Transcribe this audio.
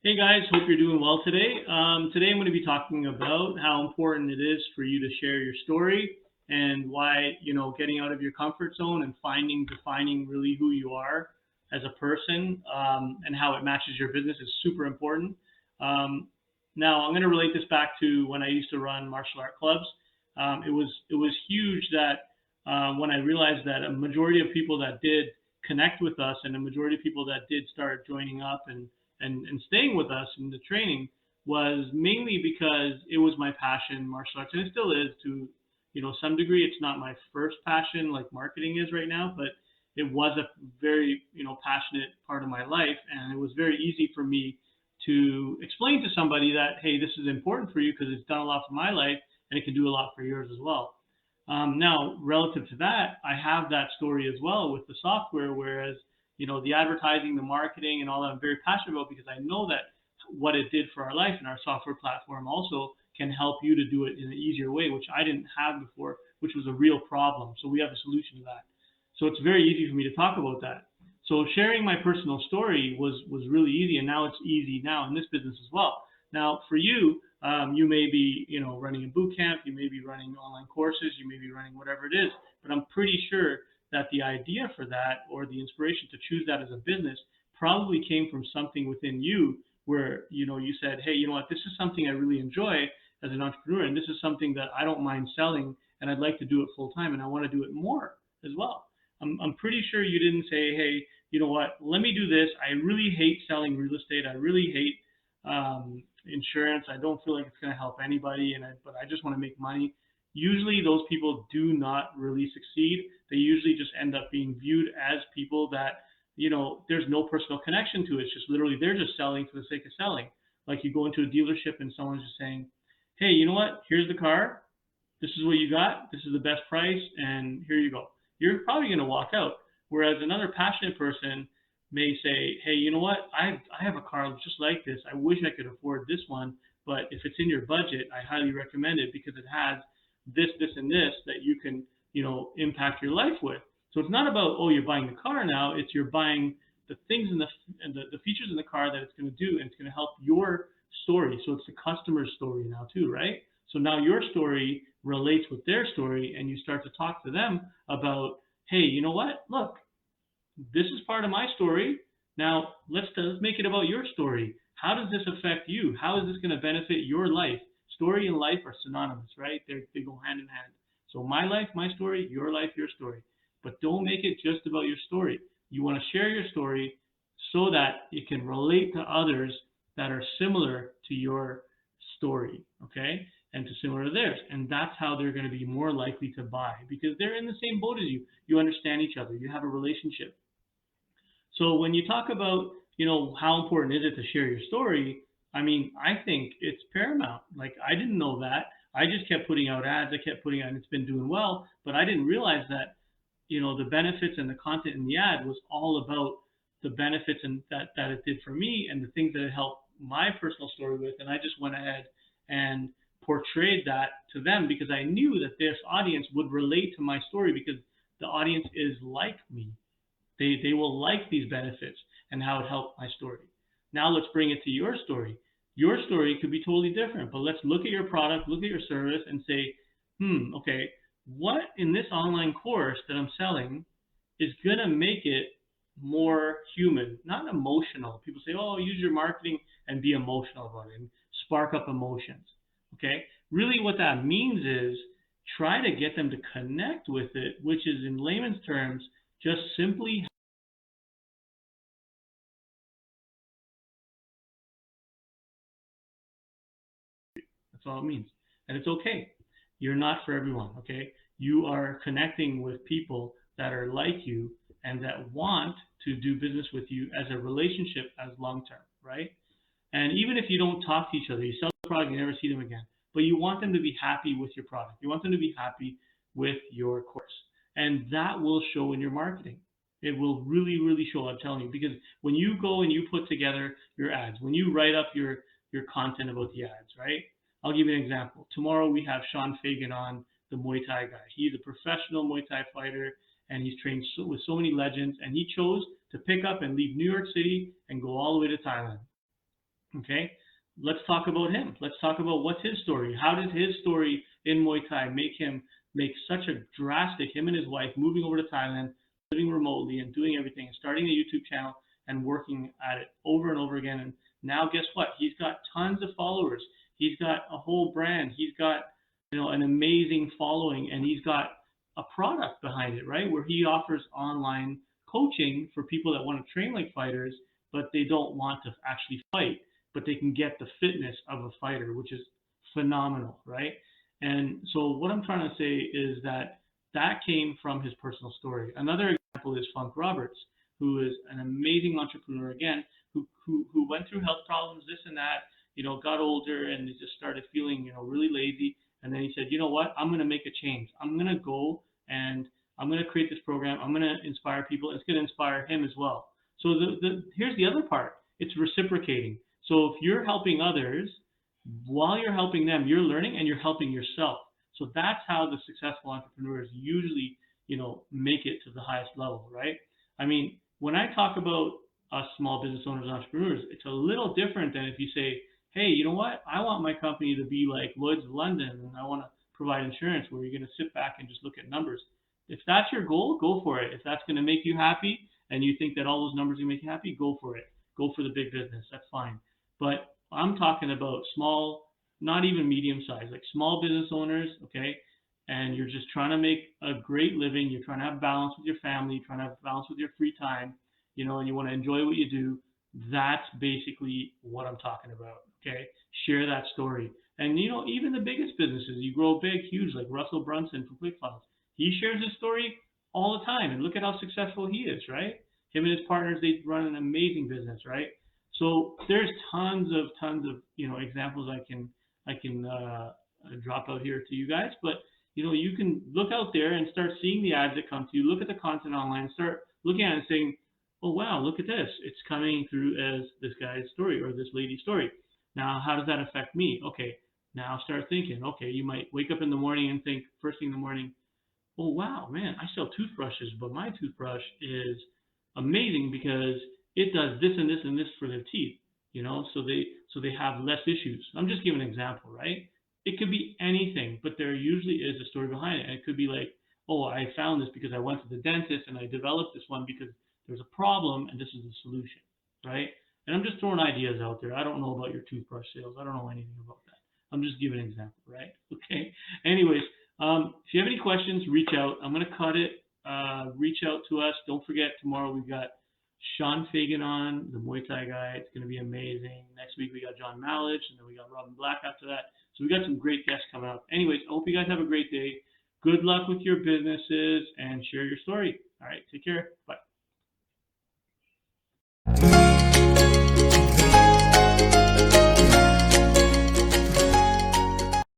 Hey guys, hope you're doing well today. Today I'm going to be talking about how important it is for you to share your story and why, getting out of your comfort zone and defining really who you are as a person, and how it matches your business is super important. Um, Now I'm going to relate this back to when I used to run martial art clubs. It was huge that when I realized that a majority of people that did connect with us and a majority of people that did start joining up and staying with us in the training was mainly because it was my passion, martial arts, and it still is to, some degree. It's not my first passion like marketing is right now, but it was a very, passionate part of my life, and it was very easy for me to explain to somebody that, hey, this is important for you because it's done a lot for my life and it can do a lot for yours as well. Now, relative to that, I have that story as well with the software, whereas, the advertising, the marketing, and all that I'm very passionate about because I know that what it did for our life and our software platform also can help you to do it in an easier way, which I didn't have before, which was a real problem. So we have a solution to that. So it's very easy for me to talk about that. So sharing my personal story was really easy, and now it's easy now in this business as well. Now, for you, you may be, running a boot camp, you may be running online courses, you may be running whatever it is, but I'm pretty sure that the idea for that or the inspiration to choose that as a business probably came from something within you where, you said, hey, you know what, this is something I really enjoy as an entrepreneur, and this is something that I don't mind selling, and I'd like to do it full time, and I want to do it more as well. I'm pretty sure you didn't say, hey, you know what, let me do this. I really hate selling real estate. I really hate insurance. I don't feel like it's going to help anybody, but I just want to make money. Usually those people do not really succeed. They usually just end up being viewed as people that, there's no personal connection to it. It's just literally they're just selling for the sake of selling. Like you go into a dealership and someone's just saying, hey, you know what, here's the car. This is what you got. This is the best price, and here you go. You're probably going to walk out. Whereas another passionate person may say, hey, you know what, I have a car just like this. I wish I could afford this one, but if it's in your budget, I highly recommend it because it has this, and this that you can, impact your life with. So it's not about, oh, you're buying the car now. It's you're buying the things and the features in the car that it's going to do, and it's going to help your story. So it's the customer's story now too, right? So now your story relates with their story, and you start to talk to them about, hey, you know what? Look, this is part of my story. Now let's make it about your story. How does this affect you? How is this going to benefit your life? Story and life are synonymous, right? They go hand in hand. So my life, my story, your life, your story. But don't make it just about your story. You want to share your story so that it can relate to others that are similar to your story, okay? And to similar to theirs. And that's how they're going to be more likely to buy because they're in the same boat as you. You understand each other. You have a relationship. So when you talk about, how important is it to share your story, I mean, I think it's paramount. Like I didn't know that. I just kept putting out ads. I kept putting out, and it's been doing well, but I didn't realize that, the benefits and the content in the ad was all about the benefits and that it did for me and the things that it helped my personal story with. And I just went ahead and portrayed that to them because I knew that this audience would relate to my story because the audience is like me. They will like these benefits and how it helped my story. Now let's bring it to your story. Your story could be totally different, but let's look at your product, look at your service, and say, okay, what in this online course that I'm selling is going to make it more human, not emotional. People say, oh, use your marketing and be emotional about it and spark up emotions. Okay? Really what that means is try to get them to connect with it, which is in layman's terms, just simply that's all it means. And it's okay. You're not for everyone, okay? You are connecting with people that are like you and that want to do business with you as a relationship as long term, right? And even if you don't talk to each other, you sell the product, you never see them again, but you want them to be happy with your product. You want them to be happy with your course. And that will show in your marketing. It will really, really show, I'm telling you, because when you go and you put together your ads, when you write up your content about the ads, right? I'll give you an example. Tomorrow we have Sean Fagan on, the Muay Thai Guy. He's a professional Muay Thai fighter, and he's trained with so many legends, and he chose to pick up and leave New York City and go all the way to Thailand. Okay, let's talk about him. Let's talk about what's his story. How did his story in Muay Thai make him make such a drastic, him and his wife moving over to Thailand, living remotely and doing everything, starting a YouTube channel and working at it over and over again. And now guess what? He's got tons of followers. He's got a whole brand. He's got, an amazing following, and he's got a product behind it, right? Where he offers online coaching for people that want to train like fighters, but they don't want to actually fight, but they can get the fitness of a fighter, which is phenomenal, right? And so what I'm trying to say is that that came from his personal story. Another example is Funk Roberts, who is an amazing entrepreneur again, who went through health problems, this and that, got older and just started feeling, really lazy. And then he said, you know what, I'm going to make a change. I'm going to go and I'm going to create this program. I'm going to inspire people. It's going to inspire him as well. So here's the other part. It's reciprocating. So if you're helping others, while you're helping them, you're learning and you're helping yourself. So that's how the successful entrepreneurs usually, make it to the highest level, right? I mean, when I talk about us small business owners and entrepreneurs, it's a little different than if you say, hey, you know what? I want my company to be like Lloyd's of London, and I want to provide insurance, where you're going to sit back and just look at numbers. If that's your goal, go for it. If that's going to make you happy and you think that all those numbers are going to make you happy, go for it. Go for the big business. That's fine. But I'm talking about small, not even medium size, like small business owners, okay? And you're just trying to make a great living. You're trying to have balance with your family, trying to have balance with your free time, and you want to enjoy what you do. That's basically what I'm talking about, okay? Share that story. And, even the biggest businesses, you grow big, huge, like Russell Brunson from ClickFunnels. He shares his story all the time, and look at how successful he is, right? Him and his partners, they run an amazing business, right? So there's tons of examples I can drop out here to you guys, but you can look out there and start seeing the ads that come to you. Look at the content online, start looking at it and saying, oh wow, look at this. It's coming through as this guy's story or this lady's story. Now, how does that affect me? Okay, now start thinking. Okay, you might wake up in the morning and think, first thing in the morning, oh wow, man, I sell toothbrushes, but my toothbrush is amazing because it does this and this and this for their teeth, so they have less issues. I'm just giving an example, right? It could be anything, but there usually is a story behind it. And it could be like, oh, I found this because I went to the dentist and I developed this one because there's a problem and this is the solution, right? And I'm just throwing ideas out there. I don't know about your toothbrush sales. I don't know anything about that. I'm just giving an example, right? Okay. Anyways, if you have any questions, reach out. I'm going to cut it. Reach out to us. Don't forget, tomorrow we've got Sean Fagan on, the Muay Thai Guy. It's going to be amazing. Next week we got John Malich, and then we got Robin Black after that. So we got some great guests coming up. Anyways, I hope you guys have a great day. Good luck with your businesses and share your story. All right, take care. Bye.